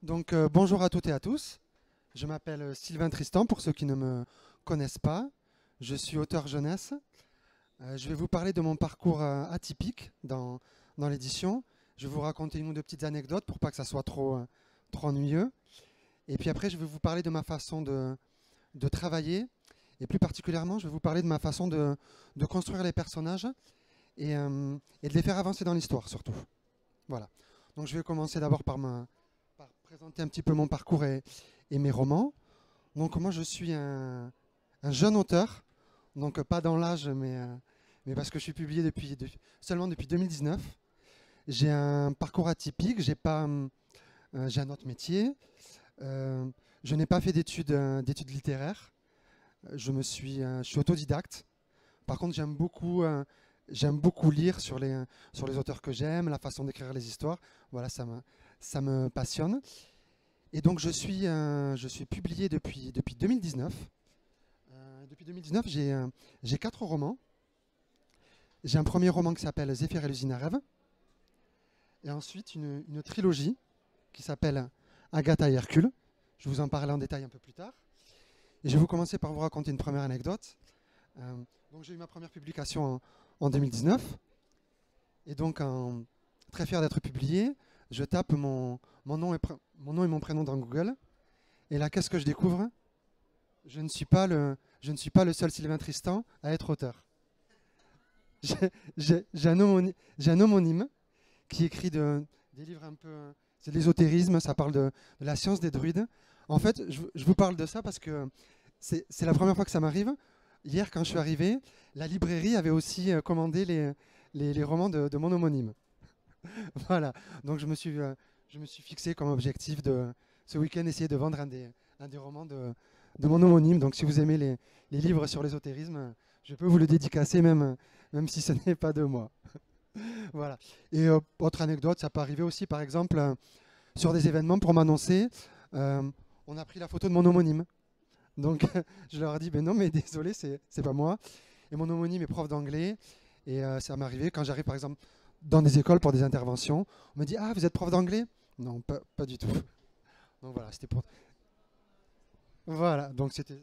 Bonjour à toutes et à tous. Je m'appelle Sylvain Tristan, pour ceux qui ne me connaissent pas. Je suis auteur jeunesse. Je vais vous parler de mon parcours atypique dans l'édition. Je vais vous raconter une ou deux petites anecdotes pour pas que ça soit trop ennuyeux. Et puis après, je vais vous parler de ma façon de travailler. Et plus particulièrement, je vais vous parler de ma façon de construire les personnages et de les faire avancer dans l'histoire surtout. Voilà. Donc je vais commencer d'abord par présenter un petit peu mon parcours et mes romans. Donc moi je suis un jeune auteur, donc pas dans l'âge, mais parce que je suis publié seulement depuis 2019. J'ai un parcours atypique, j'ai un autre métier. Euh, je n'ai pas fait d'études littéraires. Je suis autodidacte. Par contre, j'aime beaucoup lire sur les auteurs que j'aime, la façon d'écrire les histoires. Voilà, ça me passionne. Et donc, je suis publié depuis 2019. Depuis 2019, j'ai 4 romans. J'ai un premier roman qui s'appelle Zéphyr et l'usine à rêve. Et ensuite, une trilogie qui s'appelle Agatha et Hercule. Je vous en parlerai en détail un peu plus tard. Et je vais vous commencer par vous raconter une première anecdote. Euh, donc j'ai eu ma première publication en 2019. Et donc, très fier d'être publié, je tape mon nom et mon prénom dans Google. Et là, qu'est-ce que je découvre? Je ne suis pas le seul Sylvain Tristan à être auteur. J'ai un homonyme qui écrit des livres un peu... C'est de l'ésotérisme, ça parle de la science des druides. En fait, je vous parle de ça parce que c'est la première fois que ça m'arrive. Hier, quand je suis arrivé, la librairie avait aussi commandé les romans de mon homonyme. Voilà, donc je me suis fixé comme objectif de ce week-end essayer de vendre un des romans de mon homonyme. Donc si vous aimez les livres sur l'ésotérisme, je peux vous le dédicacer même si ce n'est pas de moi. Voilà. Et autre anecdote, ça peut arriver aussi par exemple sur des événements pour m'annoncer, euh, on a pris la photo de mon homonyme. Donc je leur ai dit, ben non mais désolé, c'est pas moi. Et mon homonyme est prof d'anglais. Et ça m'est arrivé quand j'arrive par exemple dans des écoles pour des interventions. On me dit, ah, vous êtes prof d'anglais? Non, pas du tout. Donc voilà, voilà, donc c'était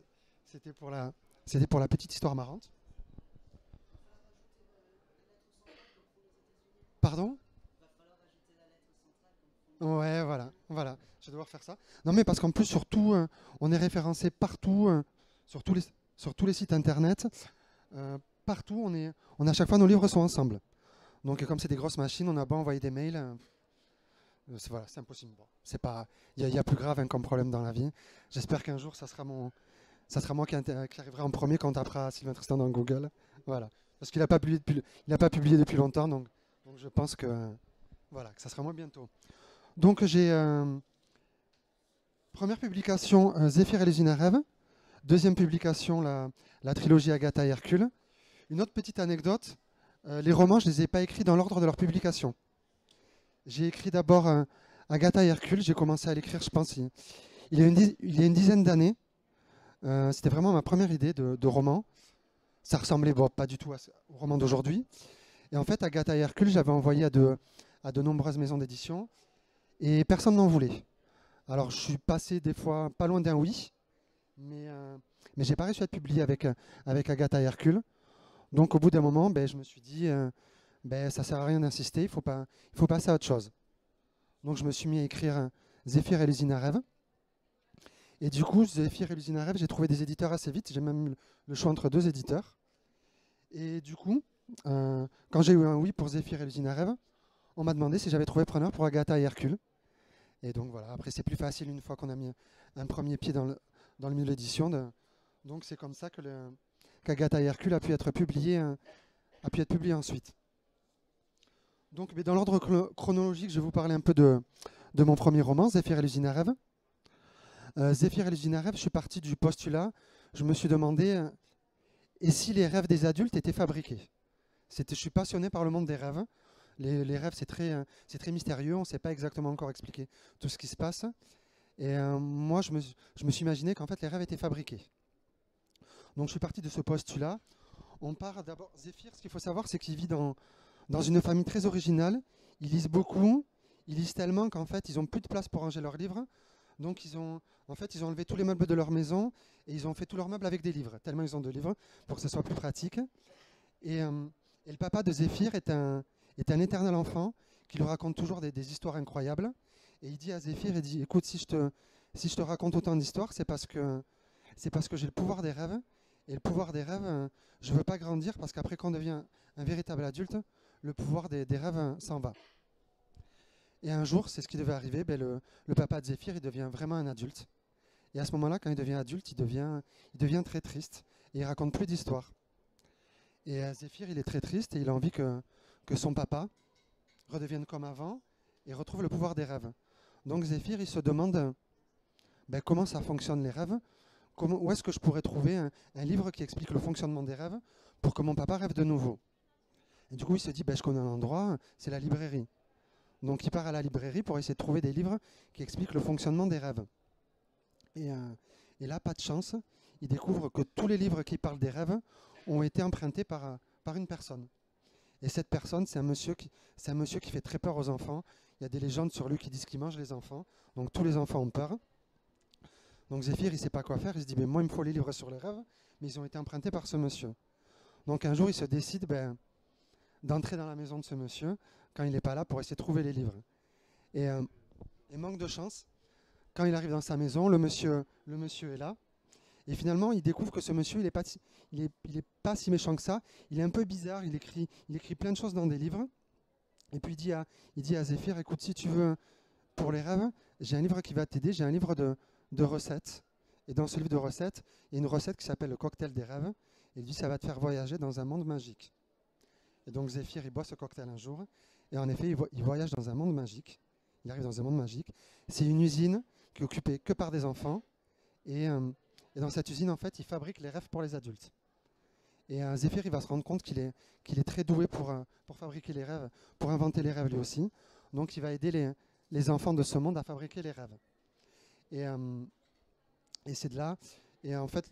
pour la petite histoire marrante. Pardon? Ouais, voilà, je vais devoir faire ça. Non, mais parce qu'en plus, surtout, on est référencé partout, sur tous les, sur tous les sites internet. Partout, on à chaque fois, nos livres sont ensemble. Donc, comme c'est des grosses machines, on a beau envoyer des mails. Voilà, c'est impossible. Bon, il y a plus grave hein, comme problème dans la vie. J'espère qu'un jour, ça sera moi qui arriverai en premier quand on tapera Sylvain Tristan dans Google. Voilà. Parce qu'il n'a pas publié il a pas publié depuis longtemps, donc je pense que, voilà, que ça sera moi bientôt. Donc j'ai première publication Zéphyr et les à rêve. Deuxième publication la trilogie Agatha et Hercule. Une autre petite anecdote, les romans je les ai pas écrits dans l'ordre de leur publication. J'ai écrit d'abord Agatha et Hercule, j'ai commencé à l'écrire je pense il y a une dizaine d'années. C'était vraiment ma première idée de roman. Ça ressemblait bon, pas du tout au roman d'aujourd'hui. Et en fait Agatha et Hercule j'avais envoyé à de nombreuses maisons d'édition et personne n'en voulait. Alors je suis passé des fois pas loin d'un oui, mais j'ai pas réussi à être publié avec Agatha et Hercule. Donc au bout d'un moment, ben, je me suis dit, ben, ça sert à rien d'insister, il faut passer à autre chose. Donc je me suis mis à écrire Zéphyr et l'usine à rêve. Et du coup, Zéphyr et l'usine à rêve, j'ai trouvé des éditeurs assez vite. J'ai même eu le choix entre 2 éditeurs. Et du coup, quand j'ai eu un oui pour Zéphyr et l'usine à rêve, on m'a demandé si j'avais trouvé preneur pour Agatha et Hercule. Et donc voilà, après c'est plus facile une fois qu'on a mis un premier pied dans le milieu de l'édition. Donc c'est comme ça qu'Agatha et Hercule a pu être publié ensuite. Donc mais dans l'ordre chronologique, je vais vous parler un peu de mon premier roman, Zéphyr et l'usine à rêve. Zéphyr et l'usine à rêve, je suis parti du postulat, je me suis demandé, et si les rêves des adultes étaient fabriqués? Je suis passionné par le monde des rêves. Les rêves, c'est très mystérieux, on ne sait pas exactement encore expliquer tout ce qui se passe. Et moi, je me suis imaginé qu'en fait, les rêves étaient fabriqués. Donc, je suis parti de ce postulat. On part d'abord, Zéphyr, ce qu'il faut savoir, c'est qu'il vit dans une famille très originale. Ils lisent beaucoup, ils lisent tellement qu'en fait, ils n'ont plus de place pour ranger leurs livres. Donc, en fait, ils ont enlevé tous les meubles de leur maison et ils ont fait tous leurs meubles avec des livres, tellement ils ont de livres, pour que ce soit plus pratique. Et, euh, et le papa de Zéphyr est un éternel enfant qui lui raconte toujours des histoires incroyables. Et il dit à Zéphyr, il dit, écoute, si je te raconte autant d'histoires, c'est parce que j'ai le pouvoir des rêves. Et le pouvoir des rêves, je ne veux pas grandir parce qu'après qu'on devient un véritable adulte, le pouvoir des rêves s'en va. Et un jour, c'est ce qui devait arriver, ben le papa de Zéphyr, il devient vraiment un adulte. Et à ce moment-là, quand il devient adulte, il devient très triste. Et il raconte plus d'histoires. Et Zéphyr, il est très triste et il a envie que son papa redevienne comme avant et retrouve le pouvoir des rêves. Donc Zéphyr, il se demande ben, comment ça fonctionne les rêves, où est-ce que je pourrais trouver un livre qui explique le fonctionnement des rêves pour que mon papa rêve de nouveau. Et du coup, il se dit, ben, je connais un endroit, c'est la librairie. Donc il part à la librairie pour essayer de trouver des livres qui expliquent le fonctionnement des rêves. Et là, pas de chance, il découvre que tous les livres qui parlent des rêves ont été empruntés par une personne. Et cette personne, c'est un monsieur qui fait très peur aux enfants. Il y a des légendes sur lui qui disent qu'il mange les enfants. Donc tous les enfants ont peur. Donc Zéphyr, il ne sait pas quoi faire. Il se dit, ben, moi, il me faut les livres sur les rêves, mais ils ont été empruntés par ce monsieur. Donc un jour, il se décide d'entrer dans la maison de ce monsieur, quand il n'est pas là, pour essayer de trouver les livres. Et manque de chance, quand il arrive dans sa maison, le monsieur est là. Et finalement, il découvre que ce monsieur, il est pas si méchant que ça. Il est un peu bizarre, il écrit plein de choses dans des livres. Et puis il dit à Zéphyr, écoute, si tu veux, pour les rêves, j'ai un livre qui va t'aider, j'ai un livre de recettes. Et dans ce livre de recettes, il y a une recette qui s'appelle le cocktail des rêves. Et il dit, ça va te faire voyager dans un monde magique. Et donc Zéphyr, il boit ce cocktail un jour. Et en effet, il voyage dans un monde magique. Il arrive dans un monde magique. C'est une usine qui est occupée que par des enfants. Et dans cette usine, en fait, il fabrique les rêves pour les adultes. Et Zéphyr, il va se rendre compte qu'il est très doué pour fabriquer les rêves, pour inventer les rêves lui aussi. Donc il va aider les enfants de ce monde à fabriquer les rêves. Et c'est de là. Et en fait,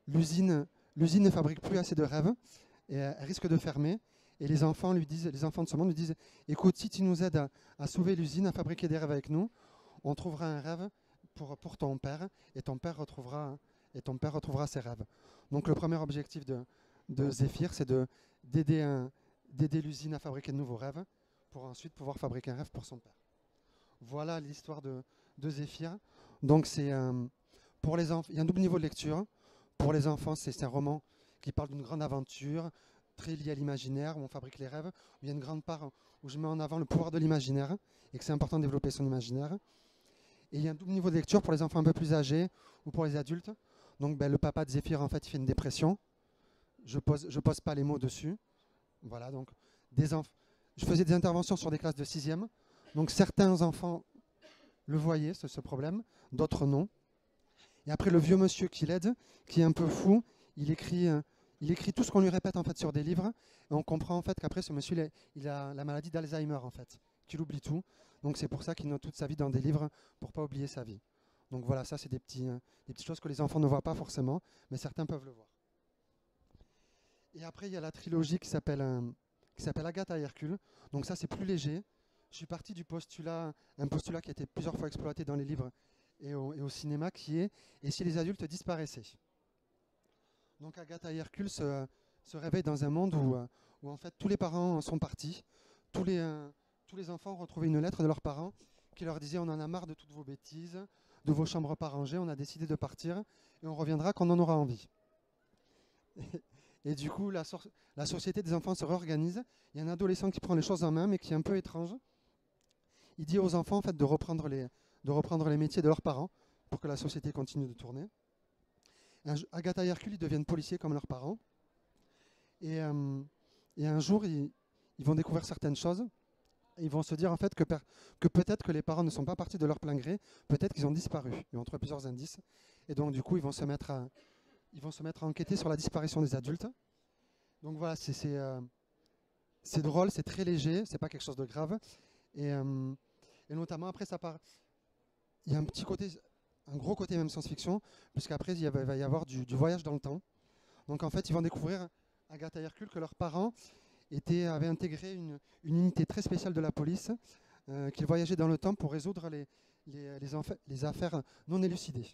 l'usine ne fabrique plus assez de rêves. Et elle risque de fermer. Et les enfants de ce monde lui disent, écoute, si tu nous aides à sauver l'usine, à fabriquer des rêves avec nous, on trouvera un rêve pour ton père, et ton père retrouvera ses rêves. Donc le premier objectif de Zéphyr, c'est d'aider l'usine à fabriquer de nouveaux rêves, pour ensuite pouvoir fabriquer un rêve pour son père. Voilà l'histoire de Zéphyr. Donc pour les enfants, il y a un double niveau de lecture. Pour les enfants, c'est un roman qui parle d'une grande aventure, très liée à l'imaginaire, où on fabrique les rêves, où il y a une grande part où je mets en avant le pouvoir de l'imaginaire, et que c'est important de développer son imaginaire. Et il y a un double niveau de lecture pour les enfants un peu plus âgés, ou pour les adultes. Donc le papa de Zéphyr, en fait, il fait une dépression. Je pose pas les mots dessus. Voilà, donc je faisais des interventions sur des classes de 6e. Donc certains enfants le voyaient, ce problème, d'autres non. Et après, le vieux monsieur qui l'aide, qui est un peu fou, il écrit tout ce qu'on lui répète en fait sur des livres. Et on comprend en fait qu'après, ce monsieur, il a la maladie d'Alzheimer en fait, qu'il oublie tout. Donc c'est pour ça qu'il note toute sa vie dans des livres pour ne pas oublier sa vie. Donc voilà, ça c'est des petites choses que les enfants ne voient pas forcément, mais certains peuvent le voir. Et après, il y a la trilogie qui s'appelle Agatha et Hercule. Donc ça, c'est plus léger. Je suis parti du postulat, un postulat qui a été plusieurs fois exploité dans les livres et au cinéma, qui est « Et si les adultes disparaissaient ?» Donc Agatha et Hercule se réveillent dans un monde où en fait tous les parents sont partis. Tous les enfants ont retrouvé une lettre de leurs parents qui leur disait « On en a marre de toutes vos bêtises, de vos chambres pas rangées, on a décidé de partir et on reviendra quand on en aura envie. » Et du coup, la société des enfants se réorganise. Il y a un adolescent qui prend les choses en main, mais qui est un peu étrange. Il dit aux enfants en fait, de reprendre les métiers de leurs parents pour que la société continue de tourner. Agatha et Hercule, ils deviennent policiers comme leurs parents. Et un jour, ils vont découvrir certaines choses. Et ils vont se dire en fait que peut-être que les parents ne sont pas partis de leur plein gré, peut-être qu'ils ont disparu. Ils vont trouver plusieurs indices. Et donc, du coup, ils vont se mettre à enquêter sur la disparition des adultes. Donc voilà, c'est drôle, c'est très léger, c'est pas quelque chose de grave. Et notamment, après, il y a un gros côté même science-fiction, puisqu'après, il va y avoir du voyage dans le temps. Donc en fait, ils vont découvrir, Agatha et Hercule, que leurs parents avaient intégré une unité très spéciale de la police, qu'il voyageait dans le temps pour résoudre les affaires non élucidées.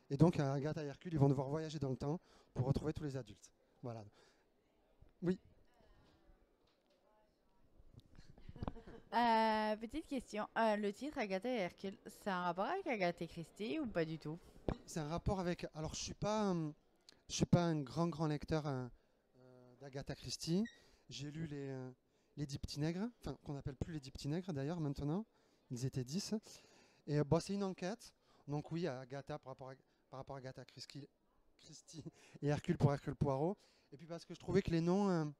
Et donc, Agatha et Hercule, ils vont devoir voyager dans le temps pour retrouver tous les adultes. Voilà. Oui. Petite question. Le titre Agatha et Hercule, c'est un rapport avec Agatha Christie ou pas du tout? C'est un rapport avec. Alors, je suis pas un grand lecteur d'Agatha Christie. J'ai lu les 10 petits nègres, enfin, qu'on n'appelle plus les 10 petits nègres d'ailleurs maintenant. Ils étaient 10. Et bon, c'est une enquête. Donc, oui, Agatha par rapport à Agatha Christie et Hercule pour Hercule Poirot. Et puis parce que je trouvais que les noms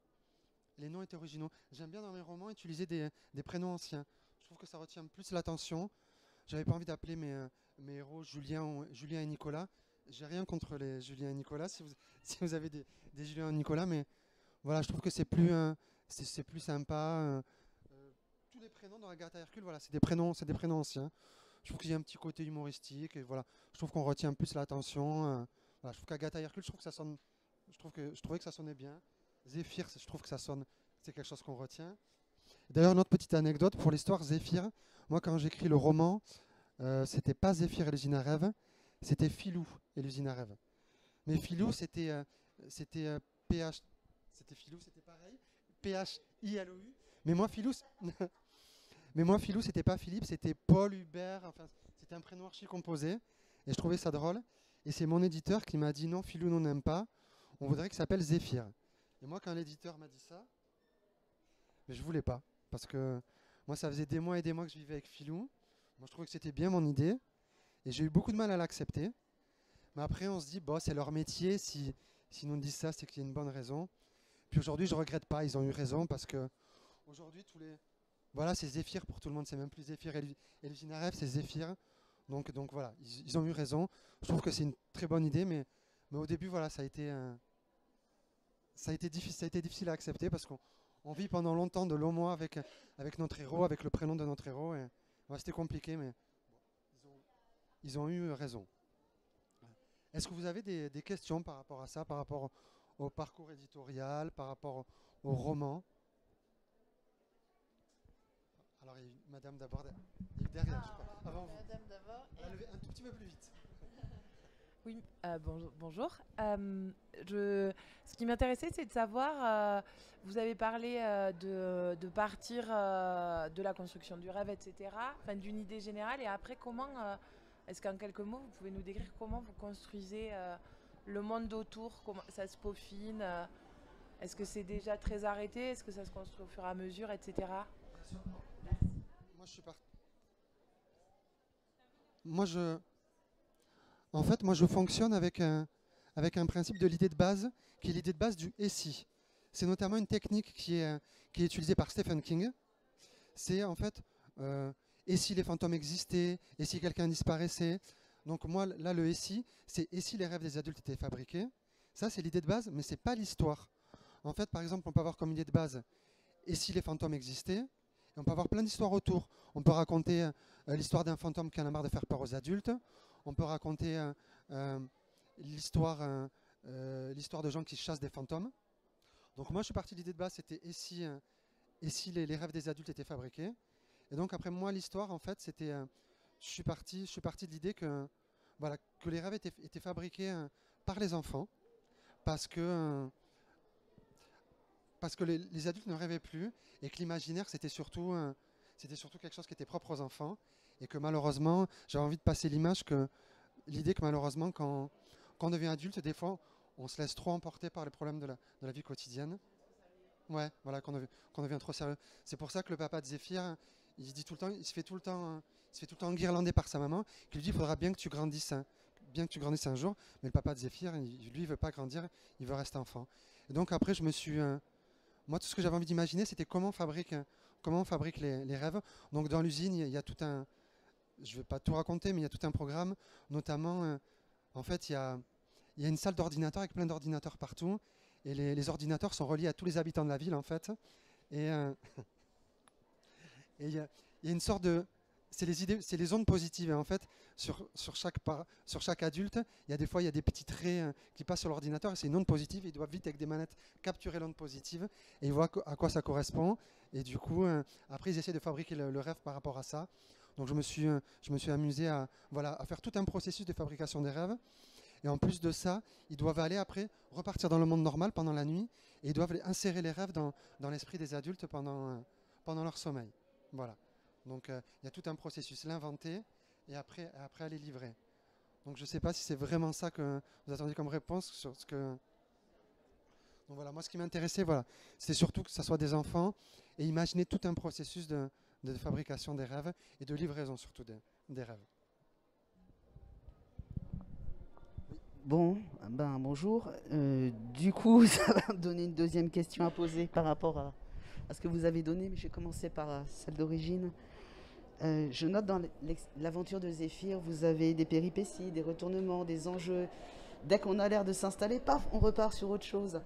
étaient originaux. J'aime bien dans mes romans utiliser des prénoms anciens. Je trouve que ça retient plus l'attention. J'avais pas envie d'appeler mes héros Julien et Nicolas. J'ai rien contre les Julien et Nicolas si vous, si vous avez des Julien et Nicolas, mais voilà, je trouve que c'est plus sympa. Tous les prénoms dans Agatha Hercule, voilà, c'est des prénoms anciens. Je trouve qu'il y a un petit côté humoristique et voilà, je trouve qu'on retient plus l'attention. Voilà, je trouve qu'Agatha Hercule, je trouve que ça sonne, je trouvais que ça sonnait bien. Zéphyr, je trouve que ça sonne, c'est quelque chose qu'on retient. D'ailleurs, une autre petite anecdote pour l'histoire, Zéphyr. Moi, quand j'écris le roman, c'était pas Zéphyr et l'usine à rêve, c'était Filou et l'usine à rêve. Mais Filou, c'était PH, c'était Filou, c'était pareil, PHILOU. Mais moi, Filou, mais moi, Filou, c'était pas Philippe, c'était Paul Hubert. Enfin, c'était un prénom archi composé, et je trouvais ça drôle. Et c'est mon éditeur qui m'a dit non, Filou, on n'aime pas. On voudrait qu'il s'appelle Zéphyr. Et moi, quand l'éditeur m'a dit ça, mais je voulais pas, parce que moi, ça faisait des mois et des mois que je vivais avec Filou. Moi, je trouvais que c'était bien mon idée, et j'ai eu beaucoup de mal à l'accepter. Mais après, on se dit, bon, c'est leur métier. Si nous disent ça, c'est qu'il y a une bonne raison. Puis aujourd'hui, je regrette pas. Ils ont eu raison parce que aujourd'hui, voilà, c'est Zéphyr pour tout le monde. C'est même plus Zéphyr et l'usine à rêve, c'est Zéphyr. Donc voilà, ils ont eu raison. Je trouve que c'est une très bonne idée, mais au début, voilà, ça a été difficile à accepter parce qu'on vit pendant longtemps de longs mois avec notre héros, avec le prénom de notre héros. Et, voilà, c'était compliqué, mais ils ont eu raison. Est-ce que vous avez des questions par rapport à ça, par rapport au parcours éditorial, par rapport au roman? Alors, il y a une madame d'abord, derrière, je crois, avant vous. Madame d'abord. Levez un tout petit peu plus vite. Oui, bonjour. Ce qui m'intéressait, c'est de savoir, vous avez parlé de partir de la construction du rêve, etc., enfin, d'une idée générale, et après, est-ce qu'en quelques mots, vous pouvez nous décrire comment vous construisez le monde autour, comment ça se peaufine, est-ce que c'est déjà très arrêté, est-ce que ça se construit au fur et à mesure, etc. Bien sûr. Moi, je suis parti. Moi, en fait, moi, je fonctionne avec un principe de l'idée de base, qui est l'idée de base du et si. C'est notamment une technique qui est utilisée par Stephen King. C'est en fait, et si les fantômes existaient, et si quelqu'un disparaissait. Donc moi, là, le et si les rêves des adultes étaient fabriqués. Ça, c'est l'idée de base, mais c'est pas l'histoire. En fait, par exemple, on peut avoir comme idée de base, et si les fantômes existaient, et on peut avoir plein d'histoires autour. On peut raconter l'histoire d'un fantôme qui en a marre de faire peur aux adultes. On peut raconter l'histoire l'histoire de gens qui chassent des fantômes. Donc moi, je suis parti de l'idée de base, c'était et si les rêves des adultes étaient fabriqués. Et donc après moi, l'histoire, en fait, c'était, je suis parti de l'idée que, voilà, que les rêves étaient fabriqués par les enfants, parce que, euh, parce que les adultes ne rêvaient plus, et que l'imaginaire, c'était surtout quelque chose qui était propre aux enfants, et que malheureusement, j'avais envie de passer l'idée que malheureusement, quand on devient adulte, des fois, on se laisse trop emporter par les problèmes de la vie quotidienne. Ouais, voilà, qu'on devient trop sérieux. C'est pour ça que le papa de Zéphyr, il dit tout le temps, il se fait tout le temps enguirlander par sa maman, qui lui dit, il faudra bien que tu grandisses, bien que tu grandisses un jour. Mais le papa de Zéphyr, lui, il veut pas grandir, il veut rester enfant. Et donc après, moi, tout ce que j'avais envie d'imaginer, c'était comment on fabrique les rêves. Donc dans l'usine, il y a tout un, je vais pas tout raconter, mais il y a tout un programme, notamment, en fait, il y a une salle d'ordinateur avec plein d'ordinateurs partout. Et les ordinateurs sont reliés à tous les habitants de la ville, en fait. Et, et il y a une sorte c'est les idées, c'est les ondes positives. Et en fait, sur chaque adulte, il y a des fois, il y a des petits traits qui passent sur l'ordinateur et c'est une onde positive. Ils doivent vite, avec des manettes, capturer l'onde positive et ils voient à quoi ça correspond. Et du coup, après, ils essaient de fabriquer le rêve par rapport à ça. Donc, je me suis amusé à faire tout un processus de fabrication des rêves. Et en plus de ça, ils doivent aller après repartir dans le monde normal pendant la nuit et ils doivent insérer les rêves dans l'esprit des adultes pendant leur sommeil. Voilà. Donc il y a tout un processus, l'inventer et après aller livrer. Donc je ne sais pas si c'est vraiment ça que vous attendiez comme réponse sur ce que. Donc voilà, moi ce qui m'intéressait, voilà, c'est surtout que ce soit des enfants et imaginer tout un processus de fabrication des rêves et de livraison surtout des rêves. Bon, ben bonjour. Du coup, ça va me donner une deuxième question à poser par rapport à ce que vous avez donné, mais je vais commencer par celle d'origine. Je note dans l'aventure de Zéphyr, vous avez des péripéties, des retournements, des enjeux. Dès qu'on a l'air de s'installer, paf, on repart sur autre chose.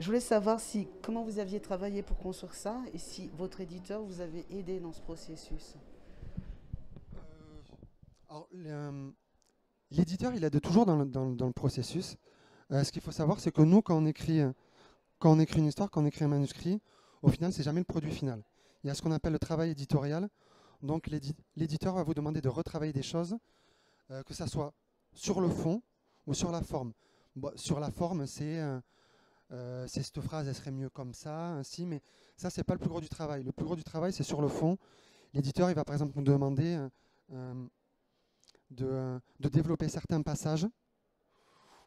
Je voulais savoir comment vous aviez travaillé pour construire ça et si votre éditeur vous avait aidé dans ce processus. Alors, l'éditeur, il aide toujours dans le processus. Ce qu'il faut savoir, c'est que nous, quand on écrit une histoire, quand on écrit un manuscrit, au final, c'est jamais le produit final. Il y a ce qu'on appelle le travail éditorial. Donc, l'éditeur va vous demander de retravailler des choses, que ça soit sur le fond ou sur la forme. Bon, sur la forme, c'est cette phrase, elle serait mieux comme ça, ainsi, mais ça, c'est pas le plus gros du travail. Le plus gros du travail, c'est sur le fond. L'éditeur, il va par exemple nous demander de développer certains passages,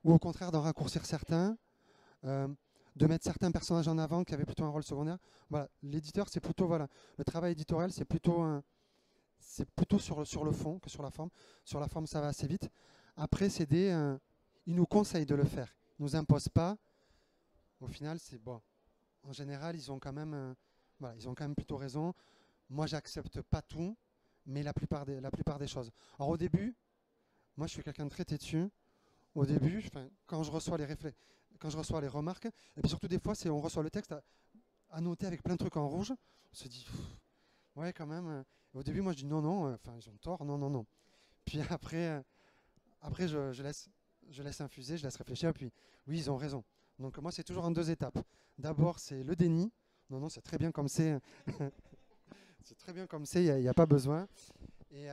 ou au contraire d'en raccourcir certains, de mettre certains personnages en avant qui avaient plutôt un rôle secondaire. Voilà, l'éditeur, c'est plutôt le travail éditorial, c'est plutôt sur le fond que sur la forme. Sur la forme, ça va assez vite. Après, ils nous conseillent de le faire. Ils nous imposent pas. Au final, c'est bon. En général, ils ont quand même plutôt raison. Moi, j'accepte pas tout, mais la plupart des choses. Alors au début, moi je suis quelqu'un de très têtu. Au début, quand je reçois les remarques, et puis surtout des fois, on reçoit le texte à noter avec plein de trucs en rouge, on se dit, ouais quand même. Au début, moi je dis non, ils ont tort, non. Puis après je laisse infuser, je laisse réfléchir, puis oui, ils ont raison. Donc moi, c'est toujours en deux étapes. D'abord, c'est le déni. Non, c'est très bien comme c'est. C'est très bien comme c'est, il n'y a pas besoin. Et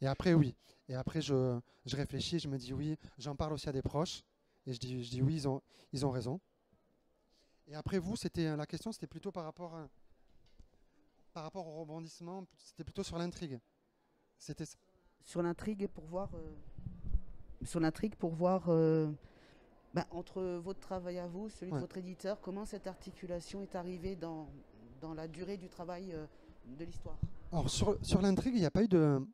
après, oui. Et après, je réfléchis, je me dis oui, j'en parle aussi à des proches. Et je dis oui, ils ont raison. Et après, vous, la question, c'était plutôt par rapport au rebondissement, c'était plutôt sur l'intrigue. C'était ça. Sur l'intrigue pour voir entre votre travail à vous, celui de votre éditeur, comment cette articulation est arrivée dans la durée du travail de l'histoire. Alors sur l'intrigue, il n'y a pas eu de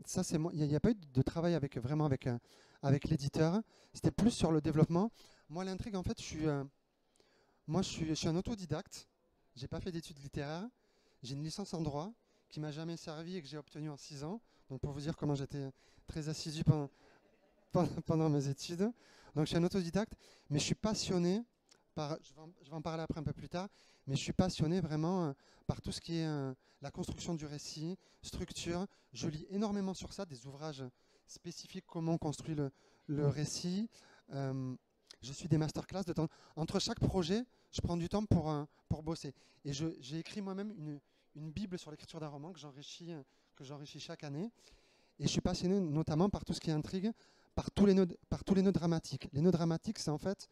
ça c'est moi, il n'y a pas eu de travail avec l'éditeur. C'était plus sur le développement. Moi, l'intrigue, en fait, je suis un autodidacte. J'ai pas fait d'études littéraires. J'ai une licence en droit qui m'a jamais servi et que j'ai obtenue en 6 ans. Donc pour vous dire comment j'étais très assidu pendant mes études. Donc je suis un autodidacte, mais je suis passionné par. Je vais en parler après un peu plus tard. Mais je suis passionné vraiment par tout ce qui est la construction du récit, structure. Je lis énormément sur ça, des ouvrages spécifiques, comment on construit le récit. Je suis des masterclass. Entre chaque projet, je prends du temps pour bosser. Et j'ai écrit moi-même une bible sur l'écriture d'un roman que j'enrichis chaque année. Et je suis passionné notamment par tout ce qui est intrigue, par tous les nœuds dramatiques. Les nœuds dramatiques, c'est en fait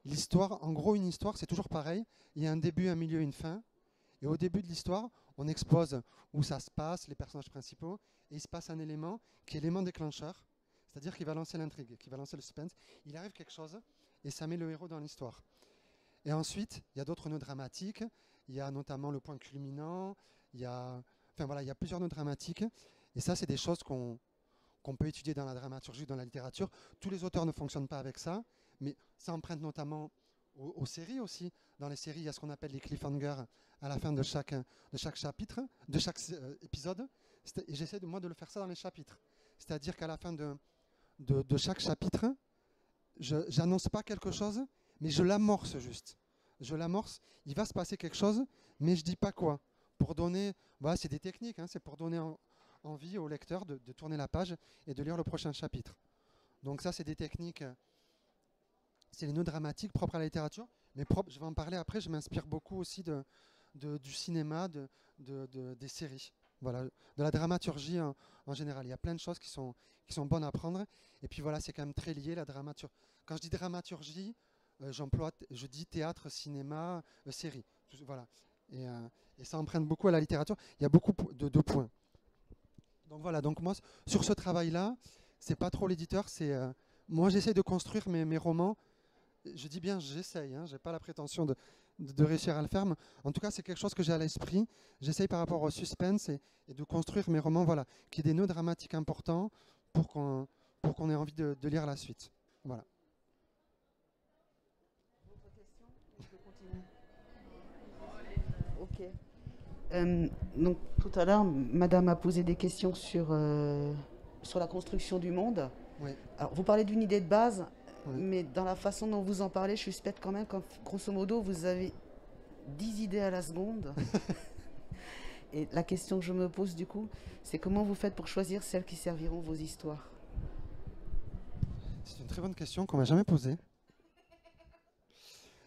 l'histoire. En gros, une histoire, c'est toujours pareil. Il y a un début, un milieu, une fin. Et au début de l'histoire, on expose où ça se passe, les personnages principaux, et il se passe un élément qui est l'élément déclencheur, c'est-à-dire qui va lancer l'intrigue, qui va lancer le suspense. Il arrive quelque chose, et ça met le héros dans l'histoire. Et ensuite, il y a d'autres nœuds dramatiques. Il y a notamment le point culminant. Il y a plusieurs nœuds dramatiques. Et ça, c'est des choses qu'on peut étudier dans la dramaturgie, dans la littérature. Tous les auteurs ne fonctionnent pas avec ça, mais ça emprunte notamment aux séries aussi. Dans les séries, il y a ce qu'on appelle les cliffhangers à la fin de chaque chapitre, de chaque épisode. Et j'essaie de le faire ça dans les chapitres. C'est-à-dire qu'à la fin de chaque chapitre, je n'annonce pas quelque chose, mais je l'amorce juste. Je l'amorce, il va se passer quelque chose, mais je ne dis pas quoi. Pour donner, voilà, c'est des techniques, hein, c'est pour donner envie au lecteur de tourner la page et de lire le prochain chapitre. Donc ça, c'est des techniques, c'est les nœuds dramatiques propres à la littérature, mais je vais en parler après, je m'inspire beaucoup aussi du cinéma, des séries, voilà, de la dramaturgie en général. Il y a plein de choses qui sont bonnes à apprendre, et puis voilà, c'est quand même très lié, la dramaturgie. Quand je dis dramaturgie, je dis théâtre, cinéma, série, voilà. Et ça emprunte beaucoup à la littérature, il y a beaucoup de points. Donc voilà, donc moi, sur ce travail-là, c'est pas trop l'éditeur, c'est moi j'essaie de construire mes romans. Je dis bien j'essaye, hein, j'ai pas la prétention de réussir à le faire, mais en tout cas c'est quelque chose que j'ai à l'esprit. J'essaye par rapport au suspense et de construire mes romans, voilà, qui aient des nœuds dramatiques importants pour qu'on ait envie de lire la suite. Voilà. D'autres questions? Je peux continuer. Ok. Donc tout à l'heure, Madame a posé des questions sur la construction du monde. Oui. Alors, vous parlez d'une idée de base, Oui. mais dans la façon dont vous en parlez, je suspecte quand même que, grosso modo, vous avez 10 idées à la seconde. Et la question que je me pose, du coup, c'est comment vous faites pour choisir celles qui serviront vos histoires? C'est une très bonne question qu'on m'a jamais posée.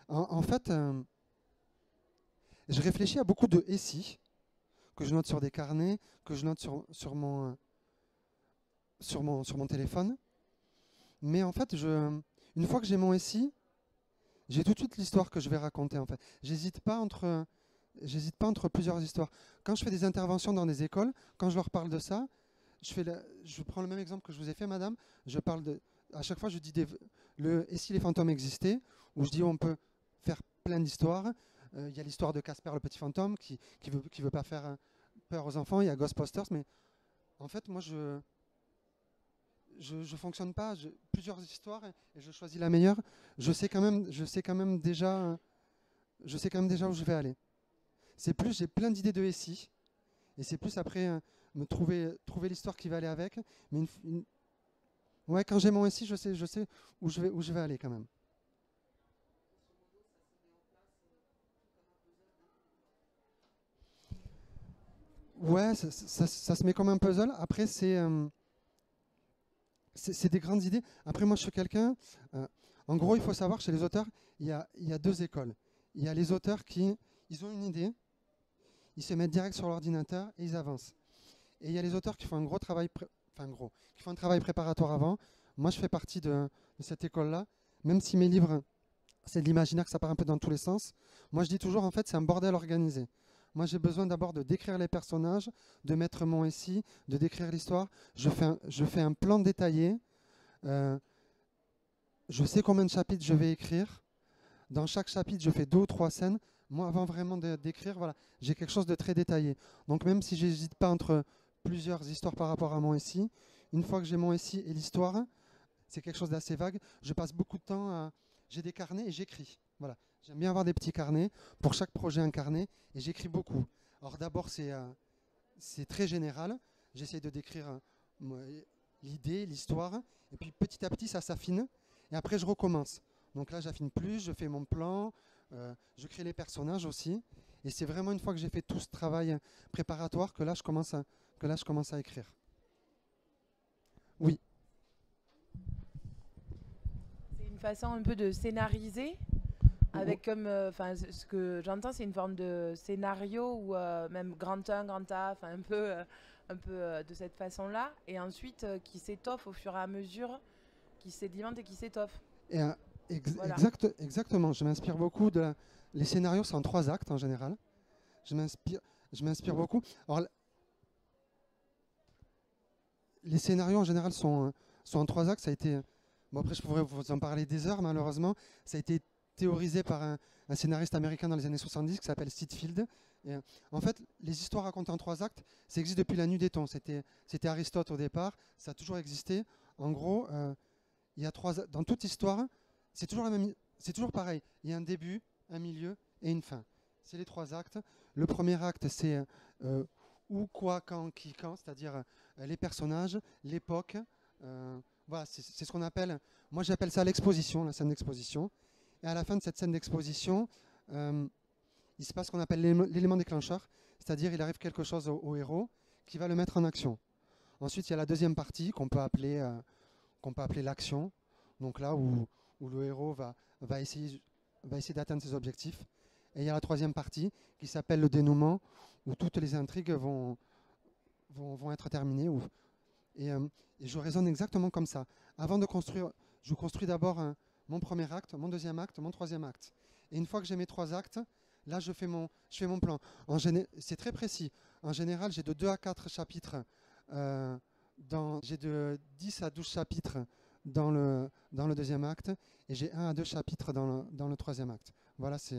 En fait, je réfléchis à beaucoup de « et si » que je note sur des carnets, que je note sur mon téléphone. Mais en fait, une fois que j'ai mon « et si », j'ai tout de suite l'histoire que je vais raconter. En fait, j'hésite pas entre plusieurs histoires. Quand je fais des interventions dans des écoles, quand je leur parle de ça, je prends le même exemple que je vous ai fait, madame. À chaque fois, je dis « et si les fantômes existaient ?» où je dis on peut faire plein d'histoires. Il y a l'histoire de Casper le petit fantôme qui veut pas faire peur aux enfants. Il y a Ghostbusters, mais en fait, moi, je fonctionne pas. Plusieurs histoires et je choisis la meilleure. Je sais quand même déjà où je vais aller. C'est plus, j'ai plein d'idées de SI et c'est plus après me trouver l'histoire qui va aller avec. Mais ouais, quand j'ai mon SI, je sais où je vais aller quand même. Ouais, ça se met comme un puzzle. Après, c'est des grandes idées. Après, moi, je suis quelqu'un... en gros, il faut savoir, chez les auteurs, il y a deux écoles. Il y a les auteurs ils ont une idée, ils se mettent direct sur l'ordinateur et ils avancent. Et il y a les auteurs qui font un gros travail, qui font un travail préparatoire avant. Moi, je fais partie de cette école-là. Même si mes livres, c'est de l'imaginaire, que ça part un peu dans tous les sens. Moi, je dis toujours, en fait, c'est un bordel organisé. Moi, j'ai besoin d'abord de décrire les personnages, de mettre mon récit, de décrire l'histoire. Je fais un plan détaillé. Je sais combien de chapitres je vais écrire. Dans chaque chapitre, je fais 2 ou 3 scènes. Moi, avant vraiment d'écrire, voilà, j'ai quelque chose de très détaillé. Donc, même si je n'hésite pas entre plusieurs histoires par rapport à mon récit, une fois que j'ai mon récit et l'histoire, c'est quelque chose d'assez vague. Je passe beaucoup de temps j'ai des carnets et j'écris. Voilà. J'aime bien avoir des petits carnets. Pour chaque projet, un carnet. Et j'écris beaucoup. Alors d'abord, c'est très général. J'essaie de décrire l'idée, l'histoire. Et puis petit à petit, ça s'affine. Et après, je recommence. Donc là, j'affine plus, je fais mon plan. Je crée les personnages aussi. Et c'est vraiment une fois que j'ai fait tout ce travail préparatoire que là, je commence à écrire. Oui. C'est une façon un peu de scénariser, avec comme, ce que j'entends, c'est une forme de scénario ou même grand 1, grand A, enfin un peu de cette façon-là, et ensuite qui s'étoffe au fur et à mesure, qui sédimente et qui s'étoffe. Et, Voilà. exactement. Je m'inspire beaucoup les scénarios, c'est en 3 actes en général. Je m'inspire beaucoup. Alors, les scénarios en général sont en 3 actes. Ça a été, bon après je pourrais vous en parler des heures malheureusement. Ça a été théorisé par un scénariste américain dans les années 70 qui s'appelle Sitfield. Et, en fait, les histoires racontées en 3 actes, ça existe depuis la nuit des temps. C'était Aristote au départ, ça a toujours existé. En gros, il y a dans toute histoire, c'est toujours pareil. Il y a un début, un milieu et une fin. C'est les 3 actes. Le premier acte, c'est où, quoi, quand, qui, quand, c'est-à-dire les personnages, l'époque. Voilà, c'est ce qu'on appelle, moi j'appelle ça l'exposition, la scène d'exposition. Et à la fin de cette scène d'exposition, il se passe ce qu'on appelle l'élément déclencheur, c'est-à-dire il arrive quelque chose au héros qui va le mettre en action. Ensuite, il y a la deuxième partie qu'on peut appeler l'action. Donc là où le héros va essayer d'atteindre ses objectifs. Et il y a la troisième partie qui s'appelle le dénouement, où toutes les intrigues vont être terminées. Et je raisonne exactement comme ça. Avant de construire, je construis d'abord mon premier acte, mon deuxième acte, mon troisième acte. Et une fois que j'ai mes 3 actes, là je fais mon plan. C'est très précis. En général, j'ai de 2 à 4 chapitres. J'ai de 10 à 12 chapitres dans le deuxième acte. Et j'ai 1 à 2 chapitres dans le troisième acte. Voilà, ça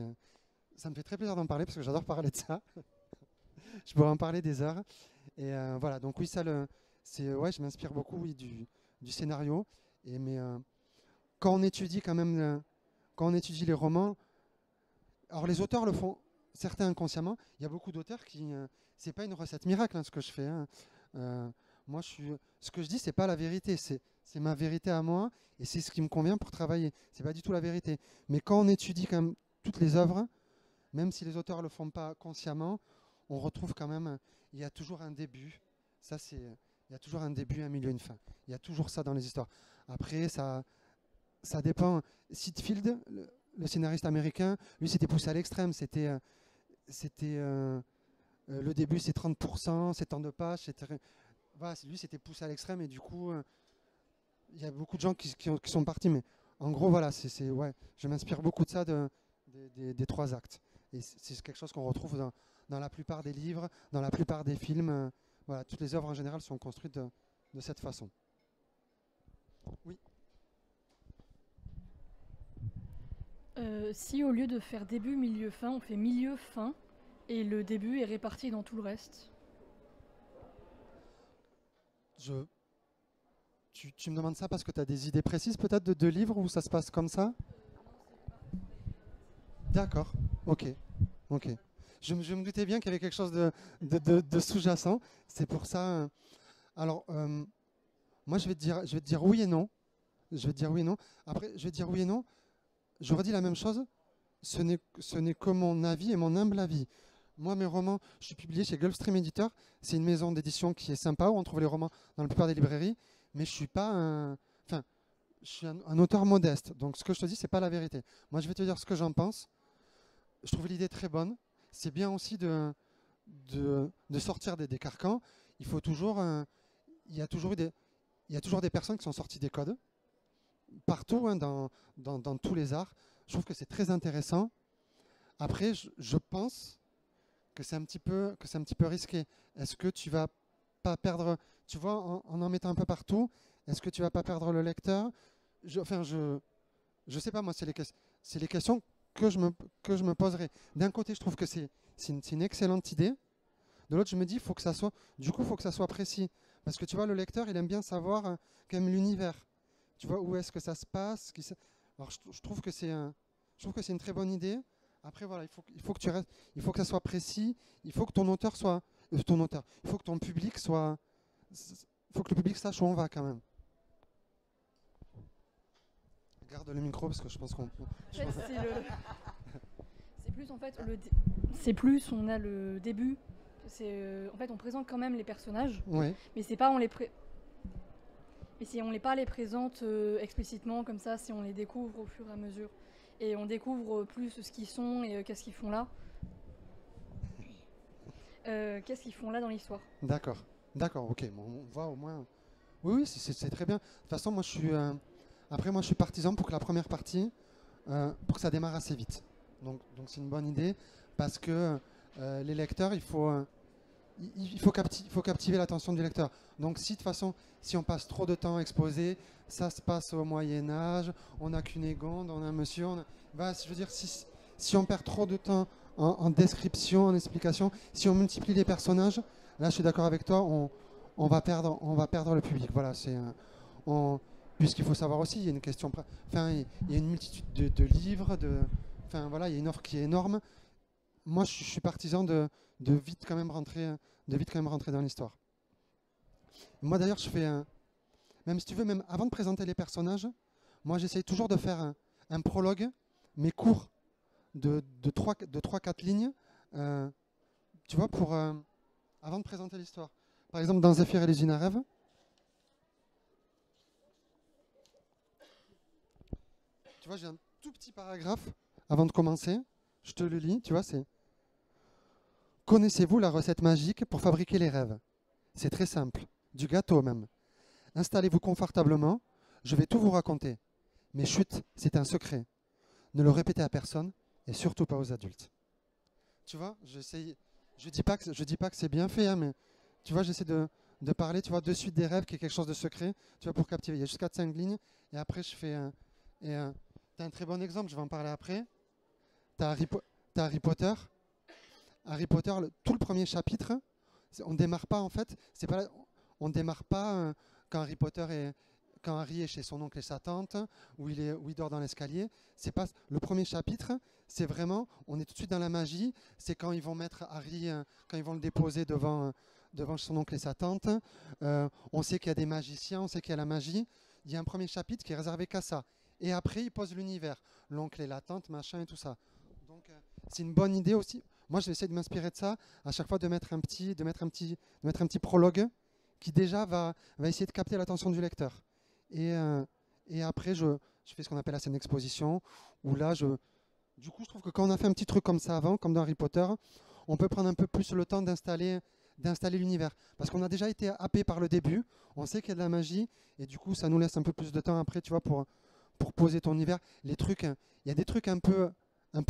me fait très plaisir d'en parler parce que j'adore parler de ça. Je pourrais en parler des heures. Et voilà, donc oui, je m'inspire beaucoup du scénario. Quand on étudie quand on étudie les romans, alors les auteurs le font, certains inconsciemment. Il y a beaucoup d'auteurs qui, c'est pas une recette miracle ce que je fais. Moi, ce que je dis, c'est pas la vérité, c'est ma vérité à moi et c'est ce qui me convient pour travailler. C'est pas du tout la vérité. Mais quand on étudie quand même toutes les œuvres, même si les auteurs le font pas consciemment, on retrouve quand même, il y a toujours un début. Il y a toujours un début, un milieu, une fin. Il y a toujours ça dans les histoires. Après, ça dépend. Sitfield, le scénariste américain, lui, c'était poussé à l'extrême. Le début, c'est 30%, c'est tant de pages. Voilà, lui, c'était poussé à l'extrême et du coup, il y a beaucoup de gens qui sont partis. Mais en gros, voilà, ouais, je m'inspire beaucoup de ça des 3 actes. Et c'est quelque chose qu'on retrouve dans la plupart des livres, dans la plupart des films. Voilà, toutes les œuvres en général sont construites de cette façon. Oui. Si au lieu de faire début, milieu, fin, on fait milieu, fin, et le début est réparti dans tout le reste. Tu me demandes ça parce que tu as des idées précises peut-être de livres où ça se passe comme ça? D'accord, ok. Je me doutais bien qu'il y avait quelque chose de sous-jacent. C'est pour ça. Alors, moi, je vais te dire oui et non. Je vais te dire oui et non. Après, je vais te dire oui et non. Je redis la même chose. Ce n'est que mon avis et mon humble avis. Moi, mes romans, je suis publié chez Gulfstream Editor. C'est une maison d'édition qui est sympa, où on trouve les romans dans la plupart des librairies. Mais je suis pas je suis un auteur modeste. Donc, ce que je te dis, c'est pas la vérité. Moi, je vais te dire ce que j'en pense. Je trouve l'idée très bonne. C'est bien aussi de sortir des carcans. Il faut toujours, il y a toujours des personnes qui sont sorties des codes partout, dans tous les arts. Je trouve que c'est très intéressant. Après, je pense que c'est un petit peu risqué. Est-ce que tu vas pas perdre, tu vois, en mettant un peu partout, est-ce que tu vas pas perdre le lecteur? Je sais pas moi, c'est les questions que je me poserai. D'un côté, je trouve que c'est une excellente idée. De l'autre, je me dis, faut que ça soit précis. Parce que tu vois, le lecteur, il aime bien savoir quand même l'univers. Tu vois, où est-ce que ça se passe. Alors, je trouve que c'est une très bonne idée. Après, voilà, il faut que tu restes, il faut que ça soit précis. Il faut que ton auteur soit, il faut que ton public soit, il faut que le public sache où on va quand même. Garde le micro parce que je pense qu'on. C'est plus en fait c'est plus on a le début. En fait on présente quand même les personnages. Ouais. Mais c'est pas mais si on les présente explicitement comme ça, si on les découvre au fur et à mesure et on découvre plus ce qu'ils sont et qu'est-ce qu'ils font là. Qu'est-ce qu'ils font là dans l'histoire. D'accord, ok. Bon, on voit au moins. Oui, c'est très bien. De toute façon, moi je suis partisan pour que la première partie, pour que ça démarre assez vite. Donc c'est une bonne idée parce que les lecteurs, il faut captiver l'attention du lecteur. Donc si de toute façon, si on passe trop de temps à exposer, ça se passe au Moyen-Âge, on n'a qu'une Égonde, on a un monsieur. Je veux dire, si on perd trop de temps en description, en explication, si on multiplie les personnages, là je suis d'accord avec toi, on va perdre le public. Voilà, puisqu'il faut savoir aussi, il y a une question, il y a une multitude de livres, voilà, il y a une offre qui est énorme. Moi, je suis partisan de vite quand même rentrer dans l'histoire. Moi, d'ailleurs, je fais même si tu veux, même avant de présenter les personnages, moi, j'essaye toujours de faire un prologue, mais court, de 3-4 lignes, tu vois, avant de présenter l'histoire. Par exemple, dans Zéphyr et les usines à rêve, tu vois, j'ai un tout petit paragraphe avant de commencer. Je te le lis, tu vois, c'est Connaissez-vous la recette magique pour fabriquer les rêves? C'est très simple, du gâteau même. Installez-vous confortablement, je vais tout vous raconter. Mais chut, c'est un secret. Ne le répétez à personne et surtout pas aux adultes. Tu vois, je dis pas que c'est bien fait, hein, mais tu vois, j'essaie de parler, tu vois, de suite des rêves, qui est quelque chose de secret, tu vois, pour captiver. Il y a juste 4-5 lignes, et après je fais un... T'as un très bon exemple, je vais en parler après. T'as Harry Potter. Harry Potter, tout le premier chapitre, on démarre pas en fait, c'est pas, on démarre pas quand quand Harry est chez son oncle et sa tante, où il dort dans l'escalier. C'est pas le premier chapitre, c'est vraiment, on est tout de suite dans la magie. C'est quand ils vont mettre Harry, quand ils vont le déposer devant son oncle et sa tante. On sait qu'il y a des magiciens, on sait qu'il y a la magie. Il y a un premier chapitre qui est réservé qu'à ça. Et après, il pose l'univers, l'oncle et la tante, machin et tout ça. Donc, c'est une bonne idée aussi. Moi, je vais essayer de m'inspirer de ça, à chaque fois de mettre un petit prologue qui déjà va essayer de capter l'attention du lecteur. Et après, je fais ce qu'on appelle la scène d'exposition, où là, du coup, je trouve que quand on a fait un petit truc comme ça avant, comme dans Harry Potter, on peut prendre un peu plus le temps d'installer l'univers. Parce qu'on a déjà été happé par le début, on sait qu'il y a de la magie, et du coup, ça nous laisse un peu plus de temps après, tu vois, pour poser ton univers. Les trucs, il y a des trucs un peu